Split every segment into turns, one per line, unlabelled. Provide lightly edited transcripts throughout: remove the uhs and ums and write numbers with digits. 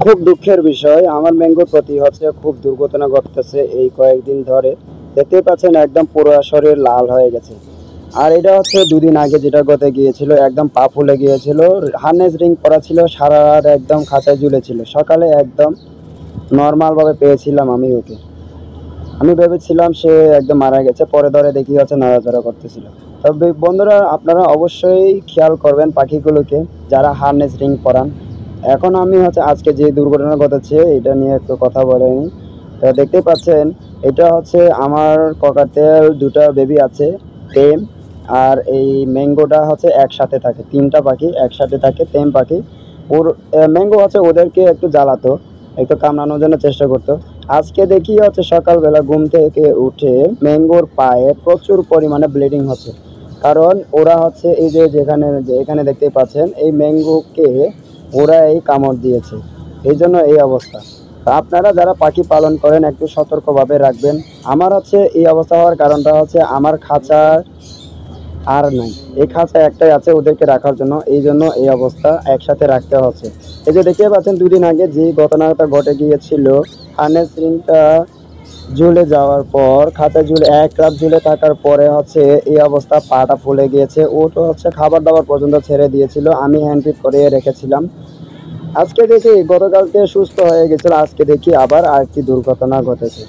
খুব দুঃখের বিষয়, আমার ম্যাঙ্গোর প্রতি হচ্ছে খুব দুর্ঘটনা ঘটতেছে এই কয়েকদিন ধরে। দেখতেই পাচ্ছেন একদম পুরো শরীর লাল হয়ে গেছে। আর এটা হচ্ছে দুদিন আগে যেটা গতে গিয়েছিল, একদম পা ফুলে গিয়েছিল। হার্নেস রিং পরা ছিল, সারা রাত একদম খাঁচায় ঝুলেছিল। সকালে একদম নর্মালভাবে পেয়েছিলাম আমি ওকে। আমি ভেবেছিলাম সে একদম মারা গেছে, পরে ধরে দেখি হচ্ছে নড়াচড়া করতেছিল। তবে বন্ধুরা, আপনারা অবশ্যই খেয়াল করবেন পাখিগুলোকে, যারা হার্নেস রিং পরান। এখন আমি হচ্ছে আজকে যে দুর্ঘটনা ঘটেছে এটা নিয়ে একটু কথা বলে নিই। তো দেখতেই পাচ্ছেন, এটা হচ্ছে আমার ককাটেল দুটা বেবি আছে, টেম। আর এই ম্যাঙ্গোটা হচ্ছে একসাথে থাকে, তিনটা পাখি একসাথে থাকে, টেম পাখি। ওর ম্যাঙ্গো হচ্ছে ওদেরকে একটু জ্বালাতো, একটু কামড়ানোর জন্য চেষ্টা করতো। আজকে দেখি হচ্ছে সকালবেলা ঘুম থেকে উঠে ম্যাঙ্গোর পায়ে প্রচুর পরিমাণে ব্লিডিং হচ্ছে। কারণ ওরা হচ্ছে এই যে এখানে দেখতেই পাচ্ছেন, এই ম্যাঙ্গোকে ওরা এই কামড় দিয়েছে, এই জন্য এই অবস্থা। তো আপনারা যারা পাখি পালন করেন একটু সতর্কভাবে রাখবেন। আমার হচ্ছে এই অবস্থা হওয়ার কারণটা হচ্ছে আমার খাঁচা আর নাই, এই খাঁচা একটাই আছে ওদেরকে রাখার জন্য, এই জন্য এই অবস্থা একসাথে রাখতে হচ্ছে। এই যে দেখতে পাচ্ছেন দুদিন আগে যে ঘটনাটা ঘটে গিয়েছিল, হার্নেস রিংটা ঝুলে যাওয়ার পর, খাঁচায় ঝুলে এক রাত ঝুলে থাকার পরে হচ্ছে এই অবস্থা, পাটা ফুলে গিয়েছে। ও তো হচ্ছে খাবার দাবার পর্যন্ত ছেড়ে দিয়েছিল, আমি হ্যান্ড ফিড করে রেখেছিলাম। আজকে দেখি গতকালকে সুস্থ হয়ে গেছিল, আজকে দেখি আবার আরেকটি দুর্ঘটনা ঘটেছে।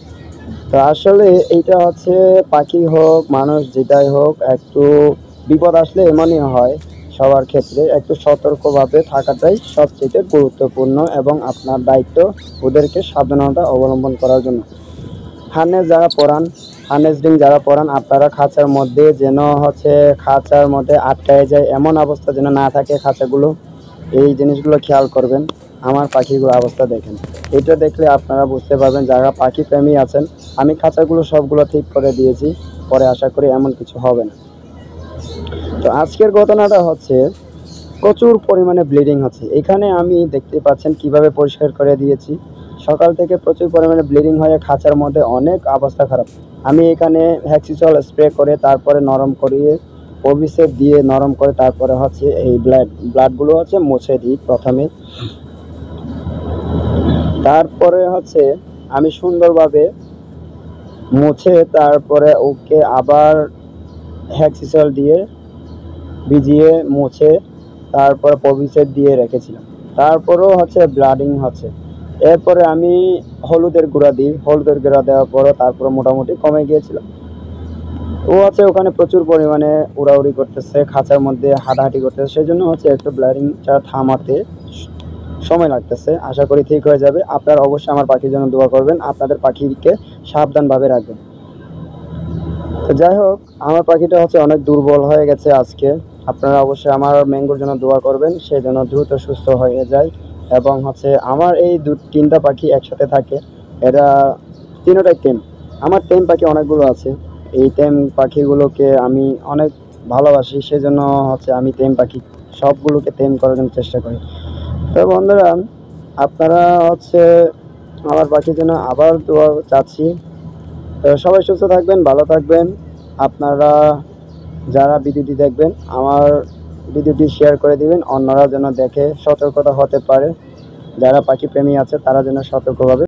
তো আসলে এইটা হচ্ছে পাখি হোক মানুষ যেটাই হোক, একটু বিপদ আসলে এমনই হয়। সবার ক্ষেত্রে একটু সতর্কভাবে থাকাটাই সবচেয়ে গুরুত্বপূর্ণ এবং আপনার দায়িত্ব ওদেরকে সাবধানতা অবলম্বন করার জন্য। হার্নেস যারা পরান, হার্নেস রিং যারা পরান, আপনারা খাঁচার মধ্যে যেন হচ্ছে খাঁচার মধ্যে আটকায় যায় এমন অবস্থা যেন না থাকে খাঁচাগুলো। এই জিনিসগুলো খেয়াল করবেন। আমার পাখিগুলো অবস্থা দেখেন, এটা দেখলে আপনারা বুঝতে পারবেন যারা পাখি প্রেমী আছেন। আমি খাঁচাগুলো সবগুলো ঠিক করে দিয়েছি, পরে আশা করি এমন কিছু হবে না। তো আজকের ঘটনাটা হচ্ছে প্রচুর পরিমাণে ব্লিডিং হচ্ছে। এখানে আমি দেখতে পাচ্ছেন কিভাবে পরিষ্কার করে দিয়েছি। সকাল থেকে প্রচুর পরিমাণে ব্লিডিং হয়ে খাঁচার মধ্যে অনেক অবস্থা খারাপ। আমি এখানে হ্যাক্সিসল স্প্রে করে তারপরে নরম করিয়ে ওভিসেপ দিয়ে নরম করে তারপরে হচ্ছে এই ব্লাডগুলো হচ্ছে মুছে দিই প্রথমে। তারপরে হচ্ছে আমি সুন্দরভাবে মুছে তারপরে ওকে আবার হ্যাক্সিসল দিয়ে ভিজিয়ে মুছে তারপরে পভিসেট দিয়ে রেখেছিলাম। তারপরেও হচ্ছে ব্লাডিং হচ্ছে। এরপরে আমি হলুদের গুঁড়া দিই, হলুদের গুঁড়া দেওয়ার পরও তারপরে মোটামুটি কমে গিয়েছিল। ও আছে ওখানে প্রচুর পরিমাণে উড়াউড়ি করতেছে, খাঁচার মধ্যে হাঁটাহাঁটি করতেছে, সেই জন্য হচ্ছে একটু ব্লিডিংটা থামাতে সময় লাগতেছে। আশা করি ঠিক হয়ে যাবে। আপনারা অবশ্যই আমার পাখির জন্য দোয়া করবেন, আপনাদের পাখিকে সাবধানভাবে রাখবেন। তো যাই হোক, আমার পাখিটা হচ্ছে অনেক দুর্বল হয়ে গেছে আজকে। আপনারা অবশ্যই আমার ম্যাঙ্গোর জন্য দোয়া করবেন, সে যেন দ্রুত সুস্থ হয়ে যায়। এবং হচ্ছে আমার এই তিনটা পাখি একসাথে থাকে, এরা তিনটাই টেম। আমার টেম পাখি অনেকগুলো আছে, এই টেম পাখিগুলোকে আমি অনেক ভালোবাসি, সেজন্য হচ্ছে আমি টেম পাখি সবগুলোকে টেম করার জন্য চেষ্টা করি। তো বন্ধুরা, আপনারা হচ্ছে আমার পাখির জন্য আবার দোয়া চাচ্ছি। তো সবাই সুস্থ থাকবেন, ভালো থাকবেন। আপনারা যারা ভিডিওটি দেখবেন আমার ভিডিওটি শেয়ার করে দিবেন, অন্যরা যেন দেখে সতর্কতা হতে পারে। যারা পাখি প্রেমী আছে তারা যেন সতর্কভাবে